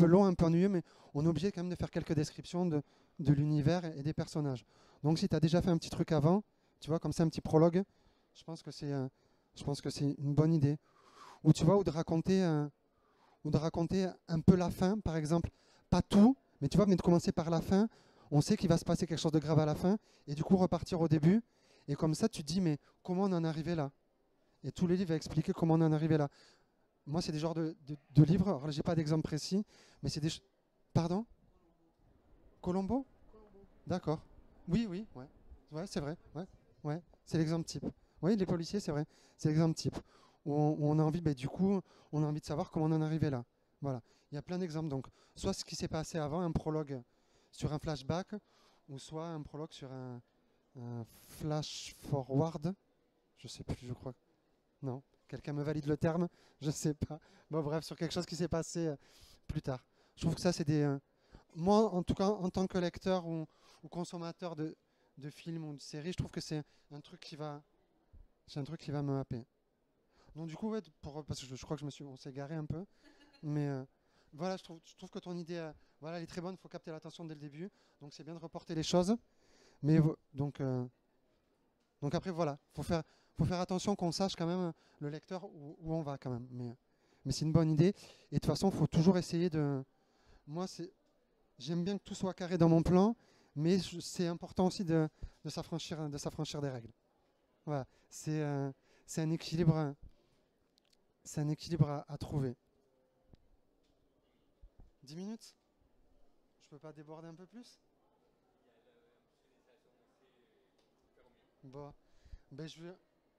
long, un peu ennuyeux, mais on est obligé quand même de faire quelques descriptions de l'univers et des personnages. Donc si tu as déjà fait un petit truc avant, tu vois, comme ça, un petit prologue, je pense que c'est une bonne idée. Ou tu vois, ou de raconter un peu la fin, par exemple. Pas tout, mais tu vois, mais de commencer par la fin, on sait qu'il va se passer quelque chose de grave à la fin, et du coup repartir au début, et comme ça tu te dis, mais comment on en est arrivé là? Et tous les livres vont expliquer comment on en est arrivé là. Moi, c'est des genres de livres, alors là, j'ai pas d'exemple précis, mais c'est des... Pardon? Colombo? D'accord. Oui, oui, ouais. Ouais, c'est vrai. Ouais, ouais. C'est l'exemple type. Oui, les policiers, c'est vrai. C'est l'exemple type. Où on a envie, du coup, on a envie de savoir comment on en est arrivé là. Voilà. Il y a plein d'exemples. Donc, soit ce qui s'est passé avant, un prologue sur un flashback, ou soit un prologue sur un flash forward. Je sais plus, je crois. Non. Quelqu'un me valide le terme? Je sais pas. Bon, bref, sur quelque chose qui s'est passé plus tard. Je trouve que ça, c'est des... moi, en tout cas, en tant que lecteur ou consommateur de films ou de séries, je trouve que c'est un truc qui va me happer. Donc du coup, ouais, parce que je crois que on s'est garé un peu, mais voilà, je trouve que ton idée, voilà, elle est très bonne. Il faut capter l'attention dès le début, donc c'est bien de reporter les choses. Mais donc après, voilà, faut faire attention qu'on sache quand même le lecteur où on va quand même. Mais c'est une bonne idée. Et de toute façon, il faut toujours essayer de... Moi, j'aime bien que tout soit carré dans mon plan, mais c'est important aussi de s'affranchir des règles. Voilà, c'est un équilibre, à trouver. 10 minutes? Je peux pas déborder un peu plus? Bon,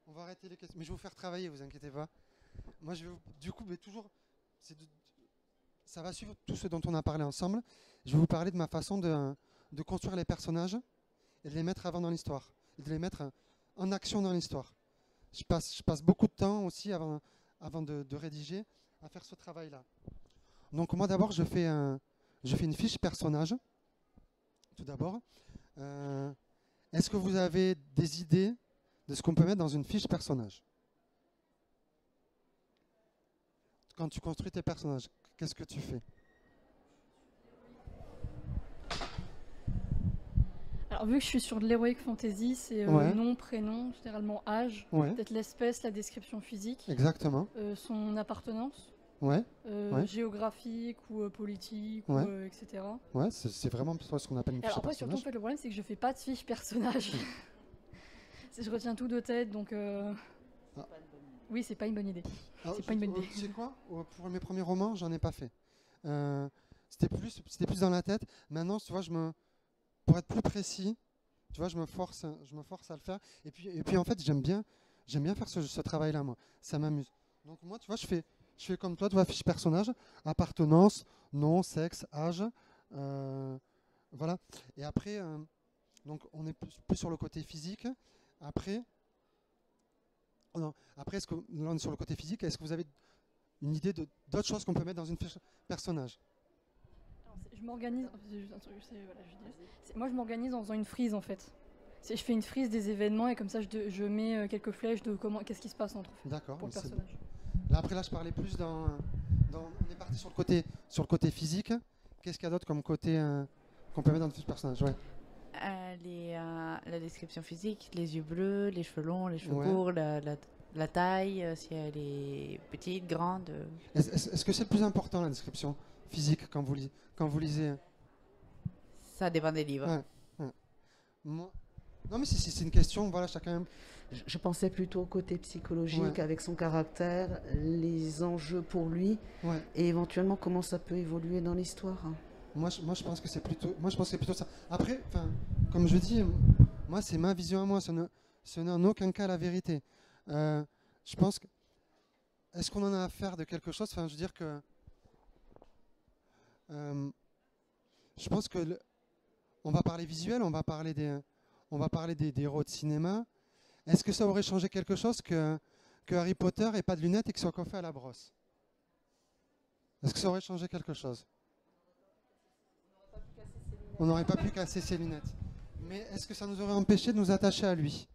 on va arrêter les questions, mais je vais vous faire travailler, vous inquiétez pas. Moi, du coup, toujours, ça va suivre tout ce dont on a parlé ensemble. Je vais vous parler de ma façon de construire les personnages et de les mettre avant dans l'histoire, et de les mettre en action dans l'histoire. Je passe beaucoup de temps aussi avant de rédiger à faire ce travail-là. Donc moi d'abord je fais une fiche personnage. Tout d'abord, est-ce que vous avez des idées de ce qu'on peut mettre dans une fiche personnage? Quand tu construis tes personnages, qu'est-ce que tu fais? Alors, vu que je suis sur de l'heroic fantasy, c'est Ouais. nom, prénom, généralement âge, Ouais, peut-être l'espèce, la description physique, exactement. son appartenance, Ouais, ouais. géographique ou politique, Ouais. etc. Ouais, c'est vraiment ce qu'on appelle une Et alors fiche après, surtout, en personnage. fait, le problème, c'est que je fais pas de fiche personnage. Je retiens tout de tête, donc Ah. oui, c'est pas une bonne idée. Alors, C'est pas une bonne idée. Tu sais quoi? Pour mes premiers romans, j'en ai pas fait. C'était plus dans la tête. Maintenant, tu vois, pour être plus précis, tu vois, je me force à le faire. Et puis en fait, j'aime bien faire ce travail-là, moi. Ça m'amuse. Donc moi, tu vois, je fais comme toi, tu vois, fiche personnage, appartenance, nom, sexe, âge, voilà. Et après, Donc on est plus sur le côté physique. Après, non, après est-ce que là on est sur le côté physique, est-ce que vous avez une idée d'autres choses qu'on peut mettre dans une fiche personnage? Alors, je m'organise. C'est juste un truc, voilà, moi, je m'organise en faisant une frise en fait. Je fais une frise des événements et comme ça, je mets quelques flèches de qu'est-ce qui se passe entre D'accord. pour le C'est bon. personnage. Là, après, là, je parlais plus on est parti sur le côté physique. Qu'est-ce qu'il y a d'autre comme côté qu'on peut mettre dans une fiche personnage? Ouais. La description physique, les yeux bleus, les cheveux longs, les cheveux Ouais. courts, la taille, si elle est petite, grande. Est-ce que c'est le plus important, la description physique, quand vous lisez? Ça dépend des livres. Ouais. Moi- Non, mais c'est une question, voilà, chacun. Je pensais plutôt au côté psychologique, Ouais. avec son caractère, les enjeux pour lui, Ouais. et éventuellement comment ça peut évoluer dans l'histoire. Moi, je pense que c'est plutôt ça. Après, comme je dis, moi, c'est ma vision à moi. Ce n'est en aucun cas la vérité. Je pense que. Est-ce qu'on en a affaire de quelque chose? Enfin, je veux dire que. Je pense que on va parler visuel, on va parler des héros de cinéma. Est-ce que ça aurait changé quelque chose que Harry Potter ait pas de lunettes et qu'il soit coiffé à la brosse? Est-ce que ça aurait changé quelque chose? On n'aurait pas pu casser ses lunettes. Mais est-ce que ça nous aurait empêché de nous attacher à lui?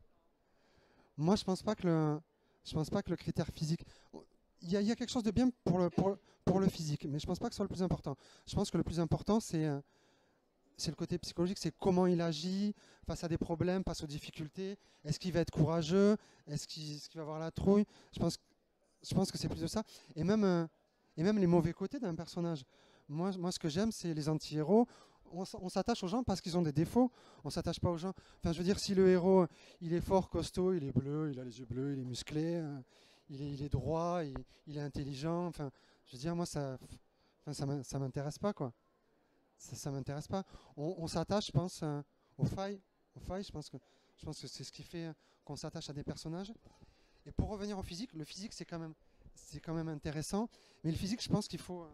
Moi, je pense pas que le critère physique. Il y a quelque chose de bien pour le physique, mais je pense pas que ce soit le plus important. Je pense que le plus important, c'est le côté psychologique, c'est comment il agit face à des problèmes, face aux difficultés. Est-ce qu'il va être courageux? Est-ce qu'il va avoir la trouille? Je pense que c'est plus de ça. Et même les mauvais côtés d'un personnage. Moi, ce que j'aime, c'est les anti-héros. On s'attache aux gens parce qu'ils ont des défauts. On s'attache pas aux gens. Enfin, je veux dire, si le héros, il est fort, costaud, il est bleu, il a les yeux bleus, il est musclé, il est droit, il est intelligent. Enfin, je veux dire, moi, ça m'intéresse pas, quoi. Ça m'intéresse pas. On s'attache, je pense, aux failles. Je pense que c'est ce qui fait qu'on s'attache à des personnages. Et pour revenir au physique, le physique, c'est quand même intéressant. Mais le physique, je pense qu'il faut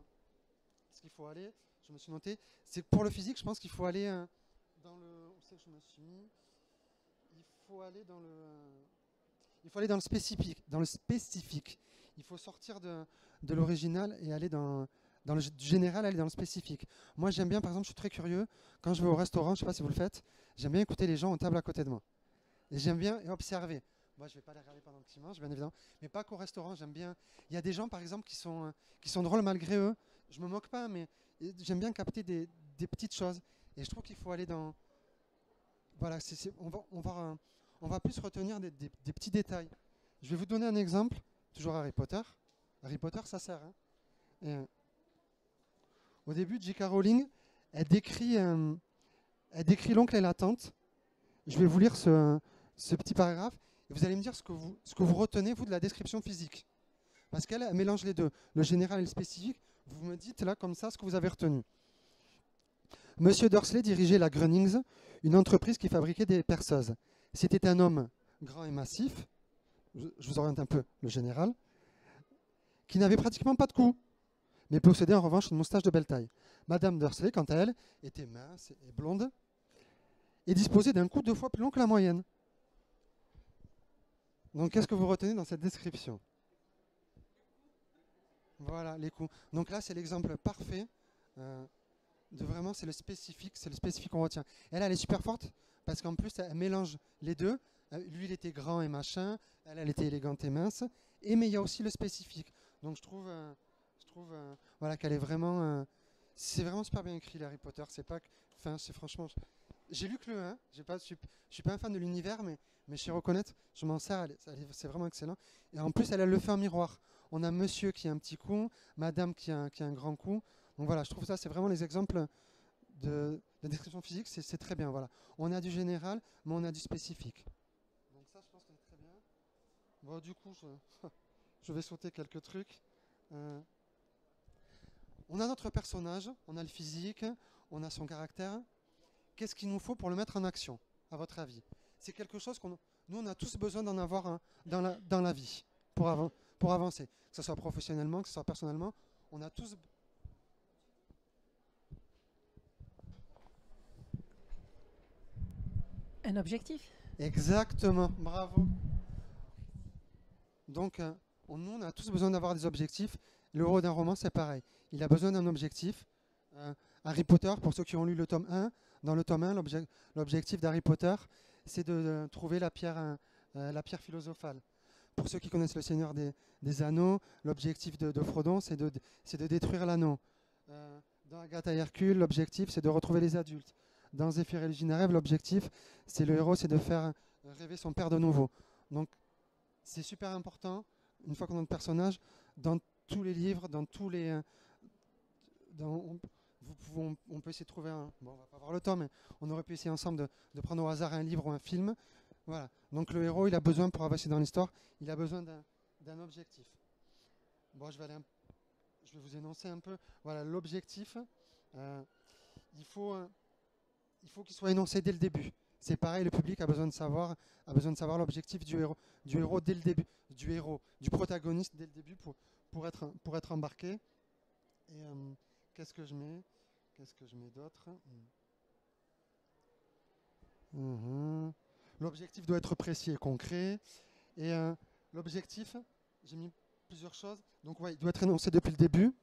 aller. Je me suis noté. C'est pour le physique, je pense qu'il faut aller dans le. Où c'est que je me suis mis? Il faut aller dans le spécifique. Il faut sortir de l'original et aller du général, aller dans le spécifique. Moi, j'aime bien, par exemple, je suis très curieux. Quand je vais au restaurant, je ne sais pas si vous le faites, j'aime bien écouter les gens aux tables à côté de moi. Et j'aime bien observer. Moi, je ne vais pas les regarder pendant qu'ils mangent, bien évidemment. Mais pas qu'au restaurant, j'aime bien. Il y a des gens, par exemple, qui sont drôles malgré eux. Je ne me moque pas, mais j'aime bien capter des petites choses. Et je trouve qu'il faut aller dans. Voilà, on va plus retenir des petits détails. Je vais vous donner un exemple, toujours Harry Potter. Harry Potter, ça sert. Hein. Et, au début, J.K. Rowling, elle décrit l'oncle et la tante. Je vais vous lire ce petit paragraphe et vous allez me dire ce que vous retenez, vous, de la description physique. Parce qu'elle mélange les deux, le général et le spécifique. Vous me dites là, comme ça, ce que vous avez retenu. Monsieur Dursley dirigeait la Grunnings, une entreprise qui fabriquait des perceuses. C'était un homme grand et massif, je vous oriente un peu, le général, qui n'avait pratiquement pas de cou, mais possédait en revanche une moustache de belle taille. Madame Dursley, quant à elle, était mince et blonde, et disposait d'un cou 2 fois plus long que la moyenne. Donc, qu'est-ce que vous retenez dans cette description? Voilà, les coups. Donc là, c'est l'exemple parfait de vraiment, c'est le spécifique qu'on retient. Elle est super forte parce qu'en plus, elle mélange les deux. Lui, il était grand et machin, elle était élégante et mince. Mais il y a aussi le spécifique. Donc je trouve voilà, qu'elle est vraiment... c'est vraiment super bien écrit, Harry Potter. C'est pas... Enfin, c'est franchement... J'ai lu que le 1, je suis pas un fan de l'univers, mais je sais reconnaître, je m'en sers, c'est vraiment excellent. Et en plus, elle le fait en miroir. On a monsieur qui a un petit cou, madame qui a un grand cou. Donc voilà, je trouve ça, c'est vraiment les exemples de description physique, c'est très bien. Voilà. On a du général, mais on a du spécifique. Donc ça, je pense que c'est très bien. Bon, du coup, je vais sauter quelques trucs. On a notre personnage, on a le physique, on a son caractère. Qu'est-ce qu'il nous faut pour le mettre en action, à votre avis? C'est quelque chose nous, on a tous besoin d'en avoir dans la vie pour avancer. Que ce soit professionnellement, que ce soit personnellement, on a tous... Un objectif. Exactement, bravo. Donc, nous, on a tous besoin d'avoir des objectifs. Le héros d'un roman, c'est pareil. Il a besoin d'un objectif. Harry Potter, pour ceux qui ont lu le tome 1, dans le tome 1, l'objectif d'Harry Potter, c'est de trouver la pierre philosophale. Pour ceux qui connaissent le Seigneur des Anneaux, l'objectif de Frodon, c'est de détruire l'anneau. Dans Agatha et Hercule, l'objectif, c'est de retrouver les adultes. Dans Zéphyr et le Rêve, l'objectif, c'est de faire rêver son père de nouveau. Donc, c'est super important, une fois qu'on a notre personnage, dans tous les livres, dans tous les... on peut essayer de trouver un... Bon, on va pas voir le temps, mais on aurait pu essayer ensemble de prendre au hasard un livre ou un film. Voilà. Donc le héros, il a besoin, pour avancer dans l'histoire, il a besoin d'un objectif. Bon, je vais vous énoncer un peu. Voilà, l'objectif, il faut qu'il soit énoncé dès le début. C'est pareil, le public a besoin de savoir l'objectif du héros dès le début, du protagoniste dès le début pour être embarqué. Et qu'est-ce que je mets d'autre? L'objectif doit être précis et concret. Et l'objectif, j'ai mis plusieurs choses. Donc ouais, il doit être énoncé depuis le début.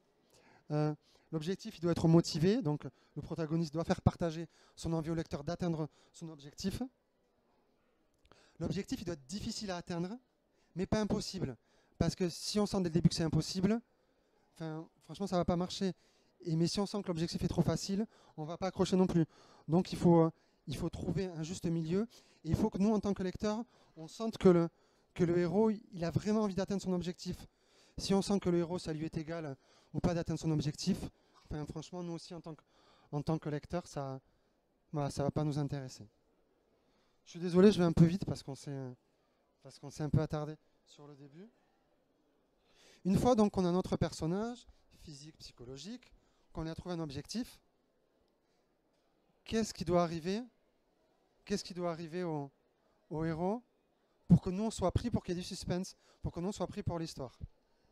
L'objectif, il doit être motivé. Donc le protagoniste doit faire partager son envie au lecteur d'atteindre son objectif. L'objectif, il doit être difficile à atteindre, mais pas impossible. Parce que si on sent dès le début que c'est impossible, franchement, ça ne va pas marcher. Mais si on sent que l'objectif est trop facile, on ne va pas accrocher non plus. Donc il faut trouver un juste milieu. Et il faut que nous, en tant que lecteurs, on sente que le héros, il a vraiment envie d'atteindre son objectif. Si on sent que le héros, ça lui est égal ou pas d'atteindre son objectif, franchement, nous aussi, en tant que lecteurs, ça ne va pas nous intéresser. Je suis désolé, je vais un peu vite parce qu'on s'est un peu attardé sur le début. Une fois donc qu'on a notre personnage, physique, psychologique, qu'on a trouvé un objectif, qu'est-ce qui doit arriver au héros pour que nous on soit pris, pour qu'il y ait du suspense, pour que nous on soit pris pour l'histoire.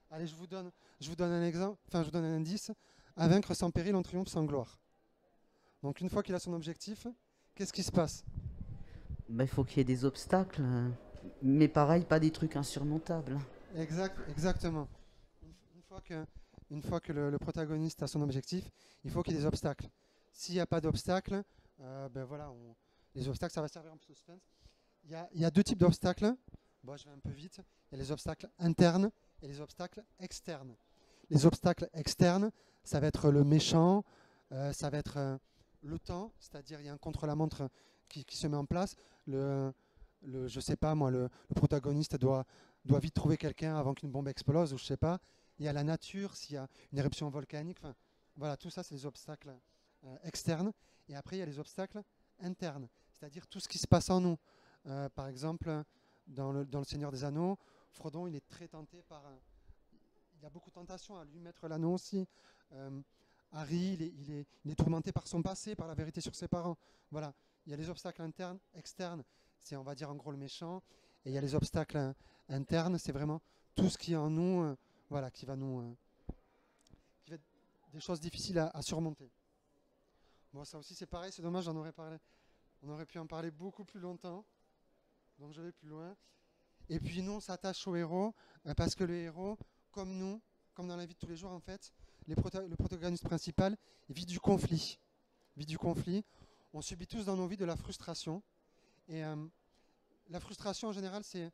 Allez, je vous donne un exemple, je vous donne un indice. À vaincre sans péril, on triomphe sans gloire. Donc une fois qu'il a son objectif, qu'est-ce qui se passe? Il faut qu'il y ait des obstacles, mais pareil, pas des trucs insurmontables. Exactement. Une fois que le protagoniste a son objectif, il faut qu'il y ait des obstacles. S'il n'y a pas d'obstacles, les obstacles, ça va servir en suspense. Il y a deux types d'obstacles. Bon, je vais un peu vite. Il y a les obstacles internes et les obstacles externes. Les obstacles externes, ça va être le méchant, ça va être le temps, c'est-à-dire il y a un contre-la-montre qui se met en place. Je sais pas moi, le protagoniste doit vite trouver quelqu'un avant qu'une bombe explose, ou je sais pas. Il y a la nature, s'il y a une éruption volcanique. Voilà, tout ça, c'est les obstacles externes. Et après, il y a les obstacles internes, c'est-à-dire tout ce qui se passe en nous. Par exemple, dans le Seigneur des Anneaux, Frodon, il est très tenté par... il a beaucoup de tentations à lui mettre l'anneau aussi. Harry, il est tourmenté par son passé, par la vérité sur ses parents. Voilà, il y a les obstacles internes, externes, c'est on va dire en gros le méchant. Et il y a les obstacles internes, c'est vraiment tout ce qui est en nous, qui va être des choses difficiles à surmonter. Bon, ça aussi c'est pareil, c'est dommage, j'en aurais parlé. On aurait pu en parler beaucoup plus longtemps. Donc je vais plus loin. Et puis nous, on s'attache au héros parce que le héros, comme nous, comme dans la vie de tous les jours en fait, le protagoniste principal vit du conflit. On subit tous dans nos vies de la frustration. Et la frustration en général, c'est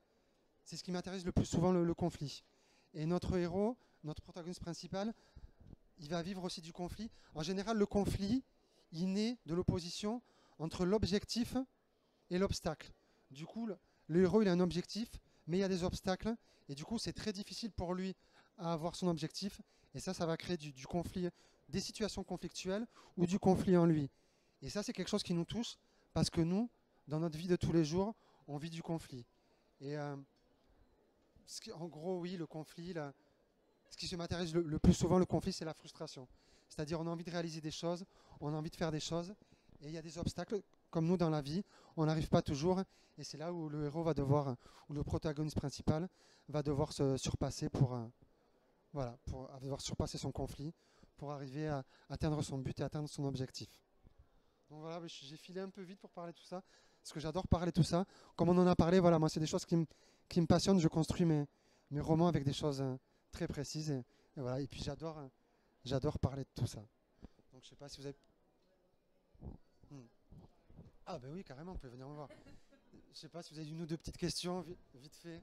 ce qui m'intéresse le plus souvent, le conflit. Et notre héros, notre protagoniste principal, il va vivre aussi du conflit. En général, le conflit, il naît de l'opposition entre l'objectif et l'obstacle. Du coup, le héros, il a un objectif, mais il y a des obstacles. Et du coup, c'est très difficile pour lui à avoir son objectif. Et ça va créer du conflit, des situations conflictuelles ou du conflit en lui. Et ça, c'est quelque chose qui nous touche parce que nous, dans notre vie de tous les jours, on vit du conflit. Et en gros, oui, le conflit, ce qui se matérialise le plus souvent, le conflit, c'est la frustration. C'est-à-dire, on a envie de réaliser des choses, on a envie de faire des choses, et il y a des obstacles, comme nous dans la vie, on n'arrive pas toujours, et c'est là où le héros va devoir, où le protagoniste principal va devoir se surpasser pour devoir surpasser son conflit, pour arriver à atteindre son but et atteindre son objectif. Donc voilà, j'ai filé un peu vite pour parler de tout ça. parce que j'adore parler de tout ça. Comme on en a parlé, voilà, moi c'est des choses qui me passionnent. Je construis mes romans avec des choses très précises. Et voilà. Et puis j'adore parler de tout ça. Donc je sais pas si vous avez... Hmm. Ah ben oui, carrément, vous pouvez venir me voir. Je sais pas si vous avez une ou deux petites questions, vite fait.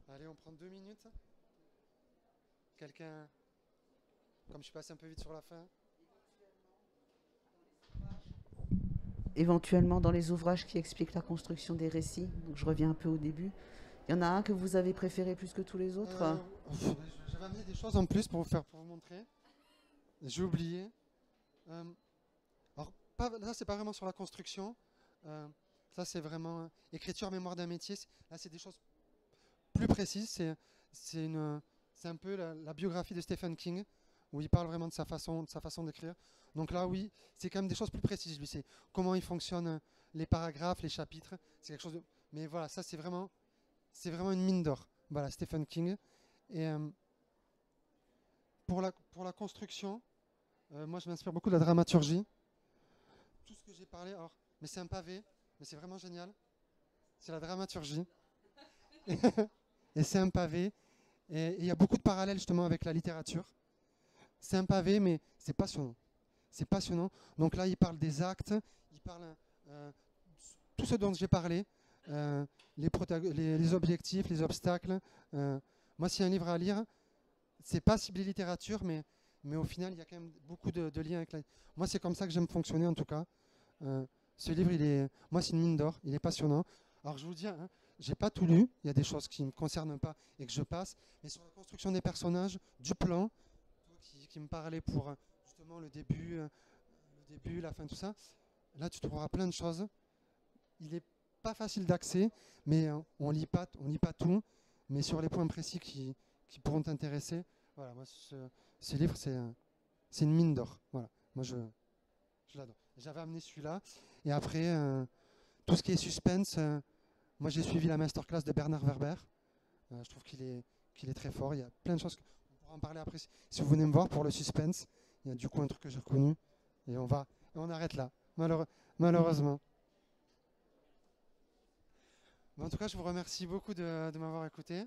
Allez, on prend 2 minutes. Quelqu'un... Comme je suis passé un peu vite sur la fin. Éventuellement dans les ouvrages qui expliquent la construction des récits, donc je reviens un peu au début. Il y en a un que vous avez préféré plus que tous les autres? J'avais amené des choses en plus pour vous montrer. J'ai oublié. Alors, là, c'est pas vraiment sur la construction. Ça, c'est vraiment écriture, mémoire d'un métier. Là, c'est des choses plus précises. C'est un peu la biographie de Stephen King, où il parle vraiment de sa façon d'écrire. Donc là, oui, c'est quand même des choses plus précises. Lui, c'est comment il fonctionne les paragraphes, les chapitres. C'est quelque chose de... Mais voilà, ça, c'est vraiment une mine d'or. Voilà, Stephen King. Et pour la construction, moi, je m'inspire beaucoup de la dramaturgie. Tout ce que j'ai parlé, alors, mais c'est un pavé, mais c'est vraiment génial. C'est la dramaturgie. Et c'est un pavé. Et il y a beaucoup de parallèles justement avec la littérature. C'est un pavé, mais c'est passionnant. C'est passionnant. Donc là, il parle des actes, il parle tout ce dont j'ai parlé, les objectifs, les obstacles. Moi, s'il y a un livre à lire, c'est pas ciblé littérature, mais au final, il y a quand même beaucoup de liens avec la... Moi, c'est comme ça que j'aime fonctionner, en tout cas. Ce livre, moi, c'est une mine d'or. Il est passionnant. Alors, je vous dis, hein, j'ai pas tout lu. Il y a des choses qui ne me concernent pas et que je passe. Mais sur la construction des personnages, du plan, qui me parlait pour justement le début, la fin, tout ça. Là, tu trouveras plein de choses. Il n'est pas facile d'accès, mais on lit pas tout. Mais sur les points précis qui pourront t'intéresser, voilà, moi, ce livre, c'est une mine d'or. Voilà, moi, je l'adore. J'avais amené celui-là. Et après, tout ce qui est suspense, moi, j'ai suivi la masterclass de Bernard Werber. Je trouve qu'il est très fort. Il y a plein de choses. On pourra en parler après si vous venez me voir pour le suspense. Il y a du coup un truc que j'ai reconnu. Et on arrête là, malheureusement. Mais en tout cas, je vous remercie beaucoup de m'avoir écouté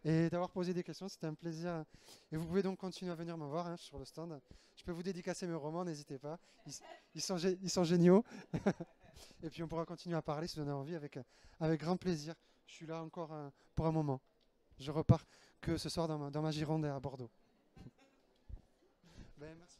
et d'avoir posé des questions. C'était un plaisir. Et vous pouvez donc continuer à venir me voir hein, sur le stand. Je peux vous dédicacer mes romans, n'hésitez pas. Ils sont géniaux. Et puis on pourra continuer à parler si vous en avez envie avec grand plaisir. Je suis là encore pour un moment. Je repars que ce soir dans ma Gironde à Bordeaux. Ben, merci.